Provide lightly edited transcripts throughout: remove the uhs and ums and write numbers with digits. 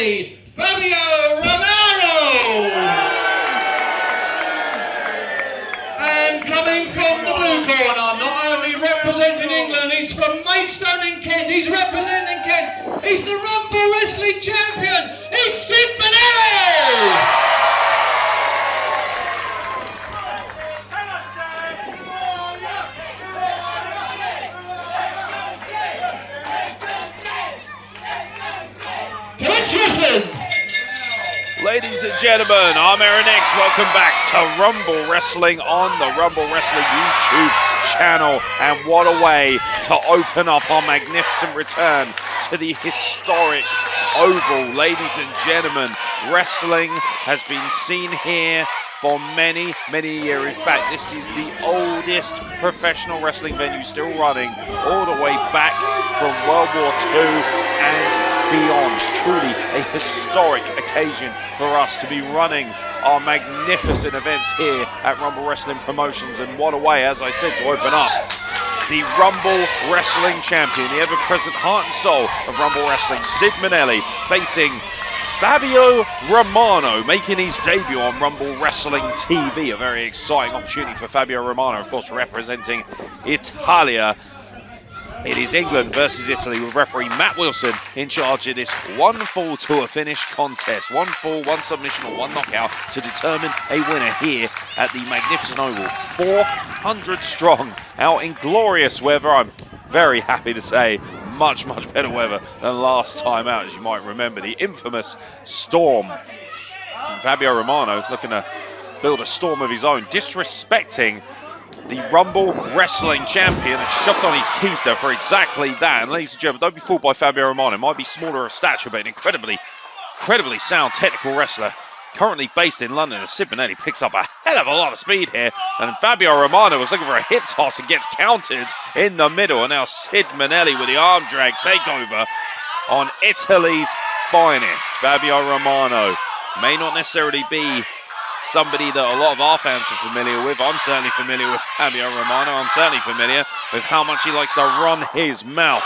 Italy, Fabio Romano. And coming from the blue corner, not only representing England, he's from Maidstone in Kent, he's representing Kent, he's the Rumble Wrestling Champion, he's Sid Manelli! Ladies and gentlemen, I'm Aaron X. Welcome back to Rumble Wrestling on the Rumble Wrestling YouTube channel. And what a way to open up our magnificent return to the historic Oval. Ladies and gentlemen, wrestling has been seen here for many, many years. In fact, this is the oldest professional wrestling venue still running all the way back from World War II and beyond. Truly a historic occasion for us to be running our magnificent events here at Rumble Wrestling Promotions. And what a way, as I said, to open up the Rumble Wrestling Champion, the ever-present heart and soul of Rumble Wrestling, Sid Manelli, facing Fabio Romano, making his debut on Rumble Wrestling TV. A very exciting opportunity for Fabio Romano, of course, representing Italia. It is England versus Italy with referee Matt Wilson in charge of this one fall to a finish contest. One fall, one submission or one knockout to determine a winner here at the magnificent Oval. 400 strong, out in glorious weather. I'm very happy to say much, much better weather than last time out, as you might remember. The infamous storm. And Fabio Romano looking to build a storm of his own, disrespecting the Rumble Wrestling Champion, and shoved on his keister for exactly that. And ladies and gentlemen, don't be fooled by Fabio Romano. Might be smaller of stature, but an incredibly sound technical wrestler. Currently based in London, as Sid Manelli picks up a hell of a lot of speed here. And Fabio Romano was looking for a hip toss and gets countered in the middle. And now Sid Manelli with the arm drag takeover on Italy's finest. Fabio Romano may not necessarily be somebody that a lot of our fans are familiar with. I'm certainly familiar with Fabio Romano. I'm certainly familiar with how much he likes to run his mouth.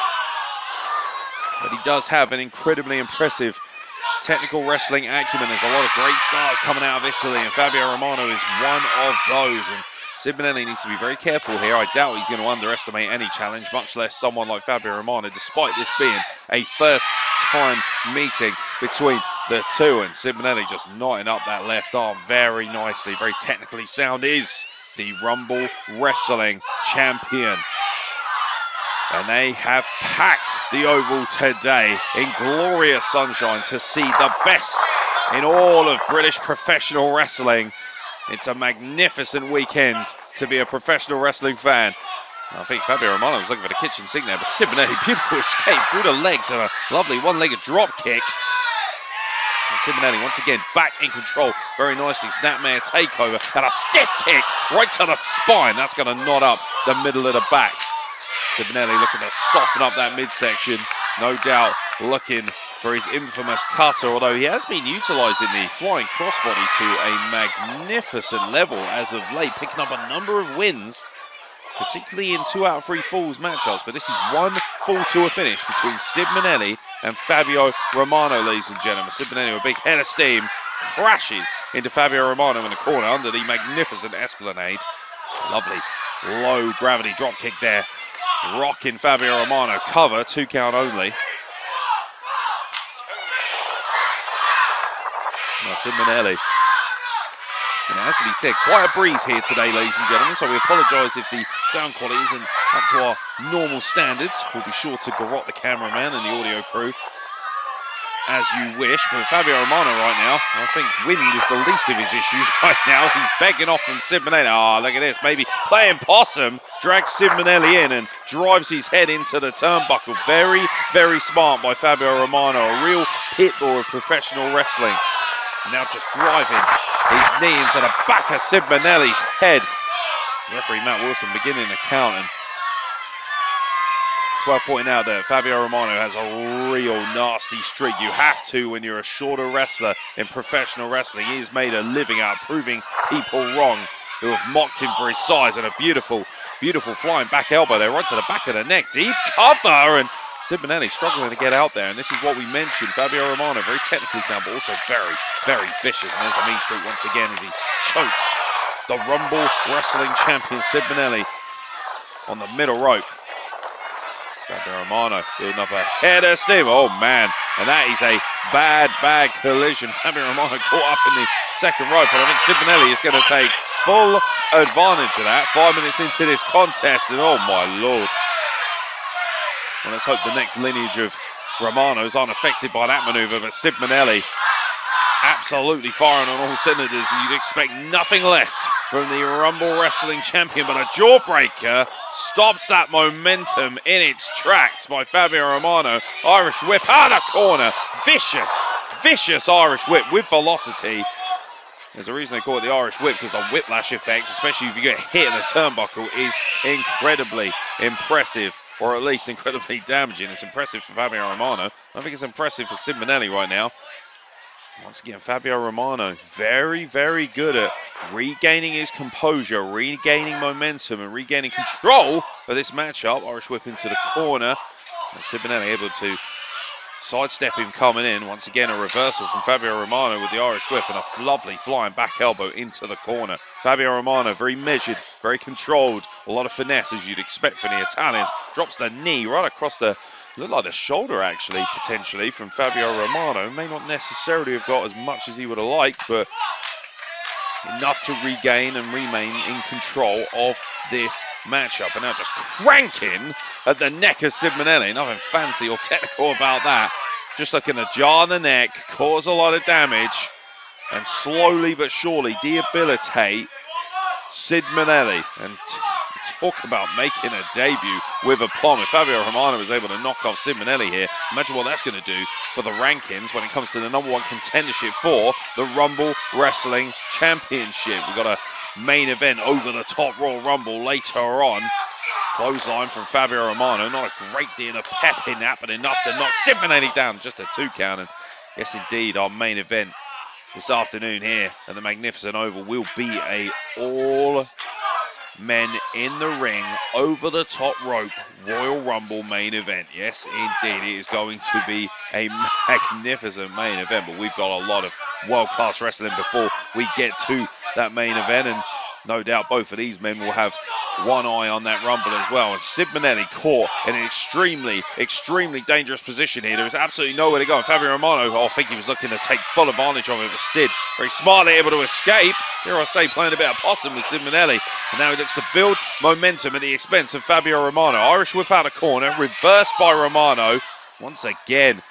But he does have an incredibly impressive technical wrestling acumen. There's a lot of great stars coming out of Italy, and Fabio Romano is one of those. And Sid Manelli needs to be very careful here. I doubt he's going to underestimate any challenge, much less someone like Fabio Romano, despite this being a first-time meeting between the two. And Sid Manelli just knotting up that left arm very nicely. Very technically sound is the Rumble Wrestling Champion. And they have packed the Oval today in glorious sunshine to see the best in all of British professional wrestling. It's a magnificent weekend to be a professional wrestling fan. I think Fabio Romano was looking for the kitchen sink there, but Sid Manelli, beautiful escape through the legs and a lovely one-legged drop kick. And Sid Manelli once again back in control very nicely. Snapmare takeover and a stiff kick right to the spine. That's going to knot up the middle of the back. Sid Manelli looking to soften up that midsection. No doubt looking for his infamous cutter, although he has been utilising the flying crossbody to a magnificent level as of late, picking up a number of wins, particularly in 2 out of 3 falls matchups. But this is one fall to a finish between Sid Manelli and Fabio Romano, ladies and gentlemen. Sid Manelli with a big head of steam crashes into Fabio Romano in the corner under the magnificent Esplanade. Lovely low gravity drop kick there, rocking Fabio Romano. Cover, 2 count only. Now Sid Manelli. And it has to be said, quite a breeze here today, ladies and gentlemen, so we apologise if the sound quality isn't up to our normal standards. We'll be sure to garrot the cameraman and the audio crew as you wish. But Fabio Romano right now, I think wind is the least of his issues right now, as he's begging off from Sid Manelli. Oh, look at this, maybe playing possum, drags Sid Manelli in and drives his head into the turnbuckle. Very, very smart by Fabio Romano, a real pit bull of professional wrestling. Now just driving his knee into the back of Sid Manelli's head. Referee Matt Wilson beginning the count, and 12 pointing out that Fabio Romano has a real nasty streak. You have to when you're a shorter wrestler in professional wrestling. He has made a living out of proving people wrong who have mocked him for his size, and a beautiful, beautiful flying back elbow there right to the back of the neck. Deep cover, and Sid Manelli struggling to get out there, and this is what we mentioned. Fabio Romano, very technically sound, but also very, very vicious. And there's the mean streak once again as he chokes the Rumble Wrestling champion Sid Manelli on the middle rope. Fabio Romano building up a head of steam. Oh, man. And that is a bad collision. Fabio Romano caught up in the second rope, and I think Sid Manelli is going to take full advantage of that 5 minutes into this contest. And oh, my Lord. Well, let's hope the next lineage of Romanos aren't affected by that maneuver, but Sid Manelli absolutely firing on all cylinders. You'd expect nothing less from the Rumble Wrestling champion, but a jawbreaker stops that momentum in its tracks by Fabio Romano. Irish whip out of the corner. Vicious Irish whip with velocity. There's a reason they call it the Irish whip, because the whiplash effect, especially if you get hit in the turnbuckle, is incredibly impressive, or at least incredibly damaging. It's impressive for Fabio Romano. I think it's impressive for Sid Manelli right now. Once again, Fabio Romano, very, very good at regaining his composure, regaining momentum, and regaining control of this matchup. Irish whip into the corner. And Sid Manelli able to sidestep him coming in. Once again, a reversal from Fabio Romano with the Irish whip and a lovely flying back elbow into the corner. Fabio Romano, very measured, very controlled, a lot of finesse as you'd expect from the Italians. Drops the knee right across the, looked like the shoulder actually, potentially, from Fabio Romano. May not necessarily have got as much as he would have liked, but enough to regain and remain in control of this matchup. And now just cranking at the neck of Sid Manelli. Nothing fancy or technical about that. Just looking to jar the neck, cause a lot of damage, and slowly but surely debilitate Sid Manelli. And talk about making a debut with aplomb. If Fabio Romano was able to knock off Sid Manelli here, imagine what that's going to do for the rankings when it comes to the #1 contendership for the Rumble Wrestling Championship. We've got a main event over the top Royal Rumble later on. Clothesline from Fabio Romano. Not a great deal of pep in that, but enough to knock Sid Manelli down. Just a 2 count. And yes, indeed, our main event this afternoon here at the Magnificent Oval will be a all men in the ring over the top rope Royal Rumble main event. Yes, indeed, it is going to be a magnificent main event, but we've got a lot of world-class wrestling before we get to that main event, and no doubt both of these men will have one eye on that Rumble as well. And Sid Manelli caught in an extremely dangerous position here. There is absolutely nowhere to go. And Fabio Romano, I think he was looking to take full advantage of it, but Sid very smartly able to escape. Here I say, playing a bit of possum with Sid Manelli. And now he looks to build momentum at the expense of Fabio Romano. Irish whip out of corner, reversed by Romano. Once again,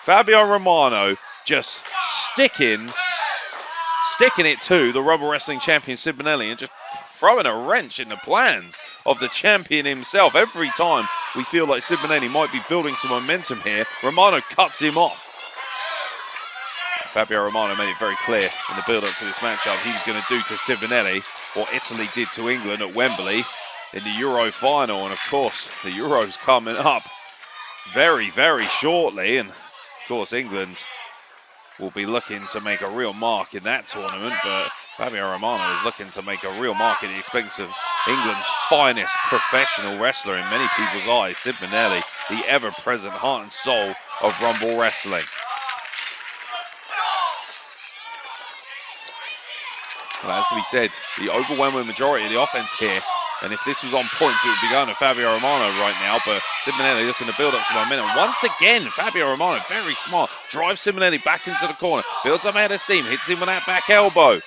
Fabio Romano just sticking it to the Rumble Wrestling champion Sid Manelli and just throwing a wrench in the plans of the champion himself. Every time we feel like Sid Manelli might be building some momentum here, Romano cuts him off. Fabio Romano made it very clear in the build-up to this matchup he was going to do to Sid Manelli what Italy did to England at Wembley in the Euro final. And of course, the Euro's coming up very, very shortly. And of course, England will be looking to make a real mark in that tournament, but Fabio Romano is looking to make a real mark at the expense of England's finest professional wrestler in many people's eyes, Sid Manelli, the ever-present heart and soul of Rumble Wrestling. Well, as to be said, the overwhelming majority of the offense here, and if this was on points, it would be going to Fabio Romano right now, but Sid Manelli looking to build up some momentum. Once again, Fabio Romano, very smart, drives Sid Manelli back into the corner, builds up ahead of steam, hits him with that back elbow.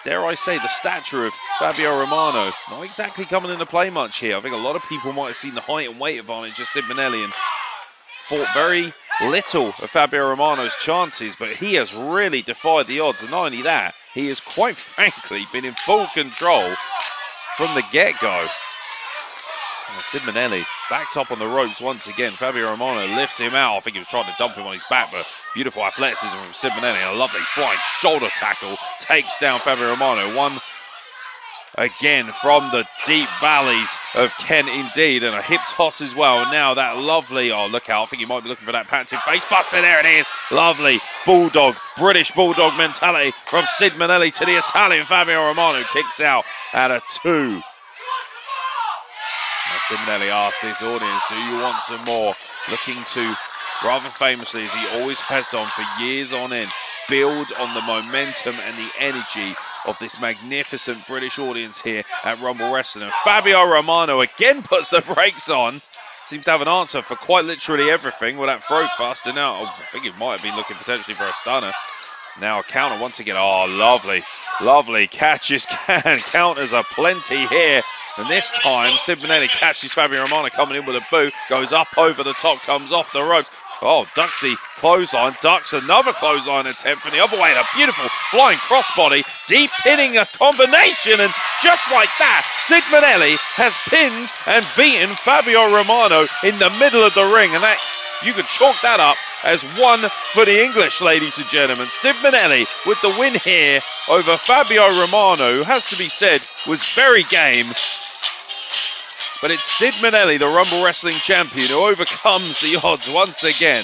Dare I say, the stature of Fabio Romano not exactly coming into play much here. I think a lot of people might have seen the height and weight advantage of Sid Manelli and fought very little of Fabio Romano's chances, but he has really defied the odds. And not only that, he has quite frankly been in full control from the get-go. Sid Manelli backed up on the ropes once again. Fabio Romano lifts him out. I think he was trying to dump him on his back, but beautiful athleticism from Sid Manelli. A lovely flying shoulder tackle takes down Fabio Romano. One again from the deep valleys of Kent indeed, and a hip toss as well. Now that lovely, oh look out, I think he might be looking for that patented face buster. There it is. Lovely bulldog, British bulldog mentality from Sid Manelli to the Italian Fabio Romano. Kicks out at a 2. Sid Manelli asks this audience, do you want some more? Looking to, rather famously, as he always has done for years on end, build on the momentum and the energy of this magnificent British audience here at Rumble Wrestling. And Fabio Romano again puts the brakes on. Seems to have an answer for quite literally everything with that throat fast. And now, I think it might have been looking potentially for a stunner. Now a counter once again. Oh, lovely. Lovely catches, counters are plenty here. And this time, Sid Manelli catches Fabio Romano coming in with a boot. Goes up over the top, comes off the ropes. Oh, ducks the clothesline, ducks another clothesline attempt from the other way. And a beautiful flying crossbody, deep pinning a combination. And just like that, Sid Manelli has pinned and beaten Fabio Romano in the middle of the ring. And that, you could chalk that up as one for the English, ladies and gentlemen. Sid Manelli with the win here over Fabio Romano, who has to be said was very game. But it's Sid Manelli, the Rumble Wrestling champion, who overcomes the odds once again.